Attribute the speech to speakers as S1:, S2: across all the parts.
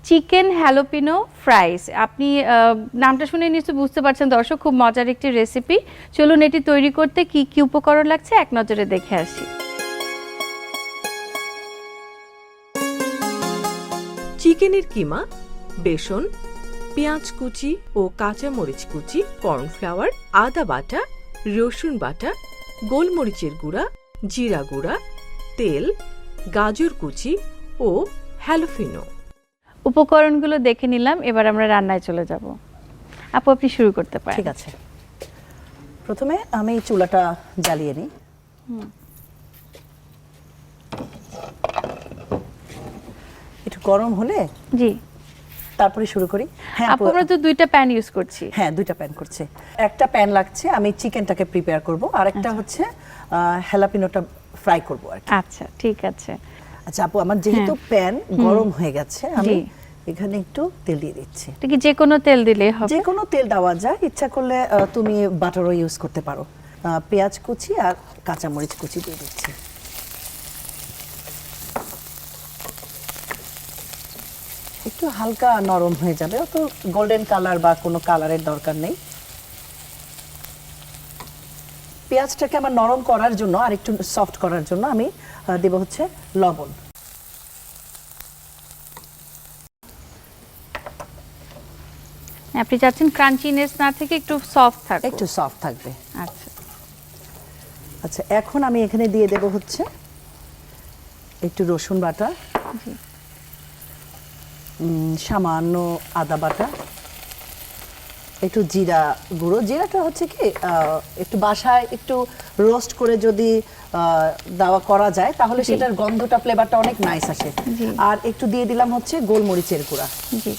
S1: Chicken হ্যালোপিনো fries. আপনি নামটা শুনে নিশ্চয়ই বুঝতে পারছেন দর্শক, খুব মজার একটি রেসিপি। চলুন এটি তৈরি করতে কি কি উপকরণ লাগছে এক নজরে দেখে আসি।
S2: চিকেনের কিমা, বেসন, পেঁয়াজ কুচি ও কাঁচা মরিচ কুচি, কর্নফ্লাওয়ার, আদা বাটা, রসুন বাটা, গোলমরিচের গুঁড়া, জিরা গুঁড়া, তেল, গাজর কুচি ও হ্যালোপিনো।
S1: উপকরণগুলো দেখে নিলাম, এবার আমরা রান্নায় চলে যাব। আপু আপনি শুরু করতে পারেন।
S3: ঠিক আছে, প্রথমে আমি চুলাটা জ্বালিয়ে নিই। একটু গরম হলে
S1: জি,
S3: তারপরে শুরু করি। হ্যাঁ
S1: আপু আমরা তো দুইটা প্যান ইউজ করছি।
S3: হ্যাঁ, দুইটা প্যান করছে। একটা প্যান লাগছে, আমি চিকেনটাকে প্রিপেয়ার করব, আর একটা হচ্ছে হ্যালাপিনোটা ফ্রাই করব আর কি।
S1: আচ্ছা ঠিক আছে।
S3: আচ্ছা আপু, আমার যেহেতু প্যান গরম হয়ে গেছে, আমি
S1: জি।
S3: এখানে একটু তেল দিয়ে দিচ্ছি।
S1: এটা কি যে কোনো তেল দিলেই হবে?
S3: যে কোনো তেল দেওয়া যায়, ইচ্ছা করলে তুমি বাটারও ইউজ করতে পারো। পেঁয়াজ কুচি আর কাঁচামরিচ কুচি দিয়ে দিচ্ছি। একটু হালকা নরম হয়ে যাবে, অত গোল্ডেন কালার বা কোনো কালারের দরকার নেই। পেঁয়াজটাকে আমার নরম করার জন্য আর একটু সফট করার জন্য আমি দেব হচ্ছে লবণ।
S1: আপনি চাচ্ছেন ক্রাঞ্চিনেস না থেকে একটু সফট থাকবে?
S3: একটু সফট থাকবে।
S1: আচ্ছা
S3: আচ্ছা, এখন আমি এখানে দিয়ে দেব হচ্ছে একটু রসুন বাটা, সামান্য আদা বাটা, একটু জিরা গুঁড়ো। জিরাটা হচ্ছে কি একটু বাসায় একটু রোস্ট করে যদি দেওয়া করা যায় তাহলে সেটার গন্ধটা, ফ্লেভারটা অনেক নাইস আসে। আর একটু দিয়ে দিলাম হচ্ছে গোলমরিচের গুঁড়া।
S1: জি।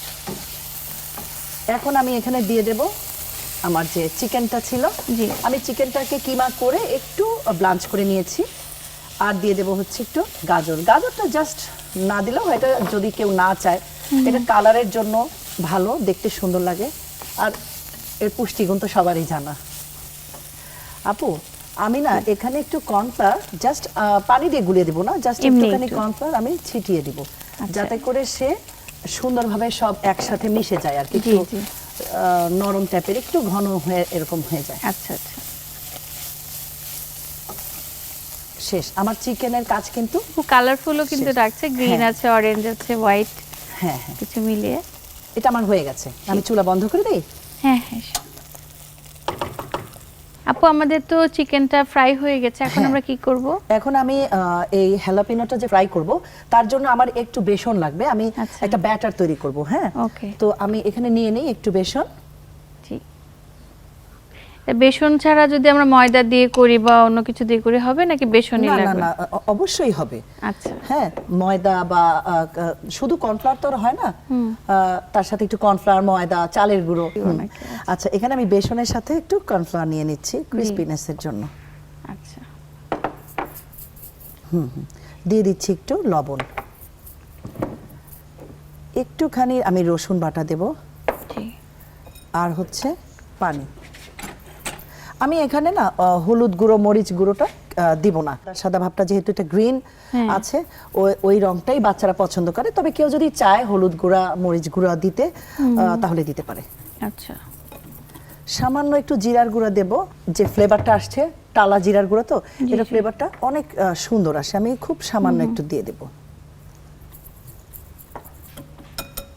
S3: এখন আমি এখানে দিয়ে দেব আমার যে চিকেনটা ছিল।
S1: জি।
S3: আমি চিকেনটাকে কিমা করে একটু ব্লাঞ্চ করে নিয়েছি। আর দিয়ে দেব হচ্ছে একটু গাজর। গাজরটা জাস্ট না দিলেও, এটা যদি কেউ না চায়, এটা কালারের জন্য ভালো, দেখতে সুন্দর লাগে, আর এর পুষ্টিগুণ তো সবারই জানা। আপু আমি না এখানে একটু কর্নফ্লাওয়ার জাস্ট পানি দিয়ে গুলিয়ে দেবো না, জাস্ট একটুখানি কর্নফ্লাওয়ার আমি ছিটিয়ে দিব, যাতে করে সে সুন্দরভাবে সব একসাথে মিশে যায় আর কি, একটু নরম টাইপের, একটু ঘন হয়ে এরকম হয়ে যায়।
S1: আচ্ছা আচ্ছা,
S3: শেষ আমার চিকেনের কাজ। কিন্তু
S1: খুব কালারফুলও কিন্তু লাগছে, গ্রিন আছে, অরেঞ্জ আছে, হোয়াইট,
S3: হ্যাঁ হ্যাঁ,
S1: কিছু মিলিয়ে
S3: এটা আমার হয়ে গেছে। আমি চুলা বন্ধ করে দিই।
S1: হ্যাঁ হ্যাঁ। আপু আমাদের তো চিকেনটা ফ্রাই হয়ে গেছে, এখন আমরা কি করব?
S3: এখন আমি এই হ্যালাপিনোটা যে ফ্রাই করব, তার জন্য আমার একটু বেসন লাগবে। আমি একটা ব্যাটার তৈরি করব। হ্যাঁ,
S1: ওকে।
S3: তো আমি এখানে নিয়ে নিই একটু বেসন।
S1: জি। বেসন ছাড়া যদি আমরা ময়দা দিয়ে করি বা অন্য কিছু দিয়ে করি হবে নাকি বেসনই লাগবে?
S3: না না, অবশ্যই হবে।
S1: আচ্ছা
S3: হ্যাঁ, ময়দা বা শুধু কর্নফ্লাওয়ার তো হয় না, তার সাথে একটু কর্নফ্লাওয়ার, ময়দা, চালের গুঁড়ো। আচ্ছা, এখানে আমি বেসনের সাথে একটু কর্নফ্লাওয়ার নিয়ে নিচ্ছি ক্রিসপিনেসের জন্য।
S1: আচ্ছা।
S3: দিয়ে দিচ্ছি একটু লবণ, একটুখানি আমি রসুন বাটা দেব, আর হচ্ছে পানি। আমি এখানে না হলুদ গুঁড়ো, মরিচ গুঁড়োটা দিব না। সাদা ভাবটা যেহেতু এটা গ্রিন আছে, ওই রংটাই বাচ্চারা পছন্দ করে। তবে কেউ যদি চায় হলুদ গুঁড়া, মরিচ গুঁড়া দিতে, তাহলে দিতে পারে।
S1: আচ্ছা,
S3: সামান্য একটু জিরার গুঁড়া দেব, যে ফ্লেভারটা আসছে, টালা জিরার গুঁড়া, তো এটা ফ্লেভারটা অনেক সুন্দর আসে। আমি খুব সামান্য একটু দিয়ে দেব।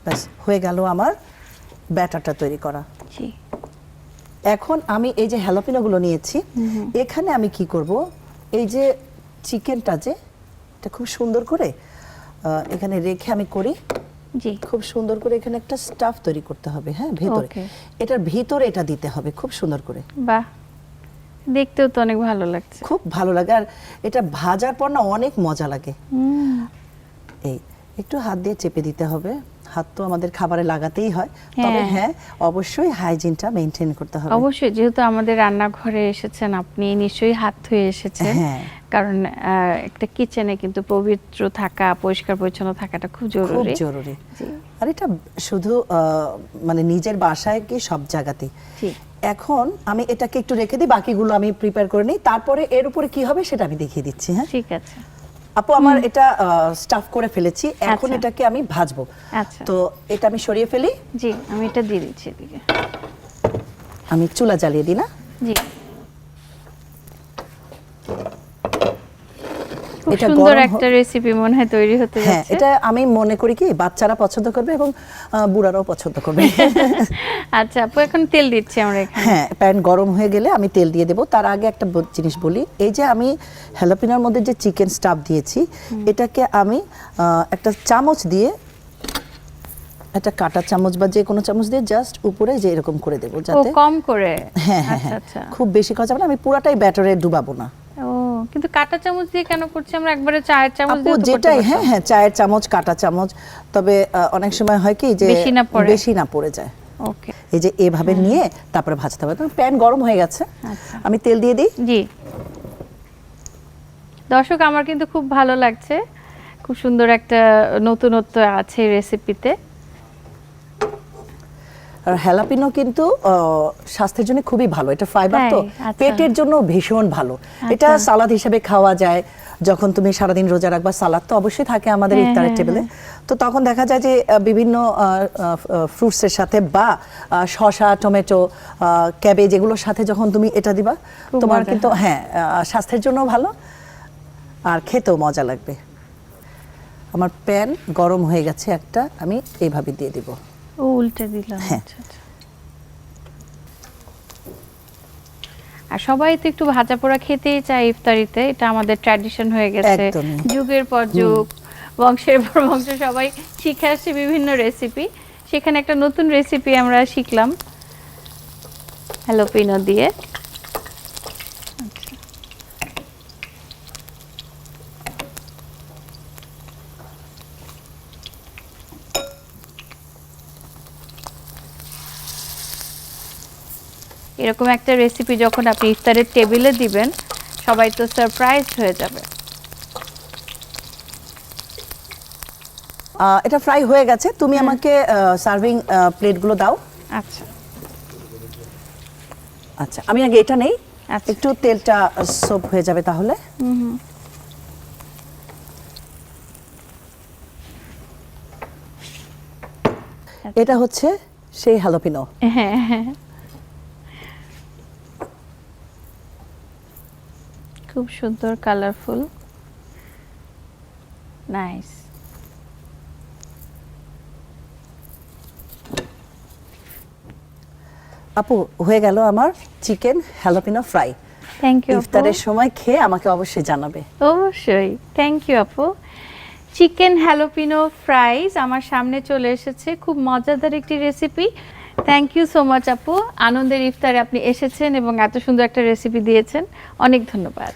S3: ব্যাস, হয়ে গেল আমার ব্যাটারটা তৈরি করা।
S1: জি।
S3: এখন আমি এই যে হ্যালাপিনোগুলো নিয়েছি, এখানে আমি কি করব, এই যে চিকেনটা যে এটা খুব সুন্দর করে এখানে রেখে আমি করি।
S1: জি।
S3: খুব সুন্দর করে এখানে একটা স্টাফ তৈরি করতে হবে। হ্যাঁ, ভেতরে, এটার ভিতরে এটা দিতে হবে খুব সুন্দর করে।
S1: বাহ, দেখতেও তো অনেক ভালো লাগছে।
S3: খুব ভালো লাগে, আর এটা ভাজার পর না অনেক মজা লাগে। এই একটু হাত দিয়ে চেপে দিতে হবে। হাত তো আমাদের খাবারে লাগাতেই হয়, তবে হ্যাঁ অবশ্যই হাইজিনটা মেইনটেইন করতে হবে।
S1: অবশ্যই, যেহেতু আমাদের রান্নাঘরে এসেছেন আপনি, নিশ্চয়ই হাত ধুয়ে এসেছেন। কারণ একটা কিচেনে কিন্তু পবিত্র থাকা, পরিষ্কার পরিচ্ছন্ন থাকাটা খুব জরুরি।
S3: খুব জরুরি। আর এটা শুধু মানে নিজের বাসায় কি, সব জায়গাতেই। এখন আমি এটাকে একটু রেখে দিই, বাকিগুলো আমি প্রিপেয়ার করে নিই, তারপরে এর উপরে কি হবে সেটা আমি দেখিয়ে দিচ্ছি। হ্যাঁ,
S1: ঠিক আছে।
S3: আপু আমার এটা স্টাফ করে ফেলেছি, এখন
S1: আচ্ছা।
S3: এটাকে আমি ভাজবো।
S1: আচ্ছা
S3: তো এটা আমি সরিয়ে ফেলি,
S1: জি, আমি এটা দিয়ে দিচ্ছি এদিকে।
S3: আমি চুলা জ্বালিয়ে দিই না।
S1: জি, খুব
S3: এটা
S1: সুন্দর
S3: গরম
S1: একটা রেসিপি মনে হয় তৈরি হতে
S3: হ্যাঁ,
S1: যাচ্ছে।
S3: এটা আমি মনে করি কি বাচ্চারা পছন্দ করবে এবং বুড়ারাও পছন্দ করবে।
S1: আচ্ছা আপু, এখন তেল দিচ্ছি আমরা এখানে।
S3: হ্যাঁ, প্যান গরম হয়ে গেলে আমি তেল দিয়ে দেব। তার আগে একটা জিনিস বলি, এই যে আমি হ্যালাপিনোর মধ্যে যে চিকেন স্টাফ দিয়েছি, এটাকে আমি একটা চামচ দিয়ে, একটা কাঁটা চামচ বা যে কোনো চামচ দিয়ে জাস্ট উপরে যে এরকম করে দেবো,
S1: ও
S3: যাতে
S1: কম করে।
S3: হ্যাঁ হ্যাঁ
S1: আচ্ছা
S3: হ্যাঁ,
S1: আচ্ছা।
S3: খুব বেশি করা যাবে না, আমি পুরাটাই ব্যাটারে ডুবাবো না।
S1: ও কিন্তু কাঁটা চামচ দিয়ে কেন করছি আমরা? একবারে চায়ের চামচ
S3: আপু
S1: দিয়ে তো করতে
S3: যেটাই,
S1: পারতাম।
S3: হ্যাঁ হ্যাঁ, চায়ের চামচ, কাঁটা চামচ, তবে অনেক সময় হয় কি যে বেশি না পড়ে যায়।
S1: ওকে,
S3: এই যে এভাবে নিয়ে তারপরে ভাজতে হবে। তো প্যান গরম হয়ে গেছে,
S1: আচ্ছা
S3: আমি তেল দিয়ে দিই।
S1: জি। দর্শক, আমার কিন্তু খুব ভালো লাগছে, খুব সুন্দর একটা নতুনত্ব আছে রেসিপিতে।
S3: আর হ্যালাপিনো কিন্তু স্বাস্থ্যের জন্য খুবই ভালো, এটা ফাইবার তো,
S1: তাই? আচ্ছা।
S3: পেটের জন্য ভীষণ ভালো। এটা সালাদ হিসেবে খাওয়া যায়, যখন তুমি সারাদিন রোজা রাখবা, সালাদ তো অবশ্যই থাকে আমাদের
S1: হ্যাঁ,
S3: ইফতারের
S1: হ্যাঁ,
S3: টেবিলে। তো তখন দেখা যায় যে বিভিন্ন ফ্রুটসের সাথে বা শসা, টমেটো, ক্যাবেজ এগুলোর সাথে যখন তুমি এটা দিবা,
S1: খুব
S3: তোমার
S1: মজা
S3: কিন্তু
S1: হয়।
S3: হ্যাঁ স্বাস্থ্যের জন্য ভালো আর খেতেও মজা লাগবে। আমার প্যান গরম হয়ে গেছে, একটা আমি এইভাবে দিয়ে দিব।
S1: ও উল্টে দিলাম।
S3: হ্যাঁ।
S1: আচ্ছা আচ্ছা। আর সবাই তো একটু ভাজা পোড়া খেতেই চায় ইফতারিতে, এটা আমাদের ট্র্যাডিশন হয়ে গেছে
S3: একদমই।
S1: যুগের পর যুগ, বংশের পর বংশ সবাই শিখে আসছে বিভিন্ন রেসিপি। সেখানে একটা নতুন রেসিপি আমরা শিখলাম হ্যালোপিনো দিয়ে। এরকম একটা রেসিপি যখন আপনি ইফতারের টেবিলে দিবেন, সবাই তো সারপ্রাইজ হয়ে যাবে।
S3: এটা ফ্রাই হয়ে গেছে, তুমি আমাকে সার্ভিং প্লেটগুলো দাও।
S1: আচ্ছা
S3: আচ্ছা, আমি আগে এটা নেই,
S1: আচ্ছা।
S3: একটু তেলটা সোপ হয়ে যাবে তাহলে। এটা হচ্ছে সেই হ্যালোপিনো।
S1: হ্যাঁ হ্যাঁ, খুব সুন্দর, কালারফুল, নাইস।
S3: আপু, হয়ে গেল আমার chicken jalapeno fry.
S1: Thank you আপু।
S3: ইফতারের সময় খেয়ে আমাকে অবশ্যই জানাবে।
S1: অবশ্যই, থ্যাংক ইউ আপু। চিকেন হ্যালোপিনো ফ্রাইজ আমার সামনে চলে এসেছে, খুব মজাদার একটি recipe. Thank you so much আপু, আনন্দের ইফতারে আপনি এসেছেন এবং এত সুন্দর একটা রেসিপি দিয়েছেন, অনেক ধন্যবাদ।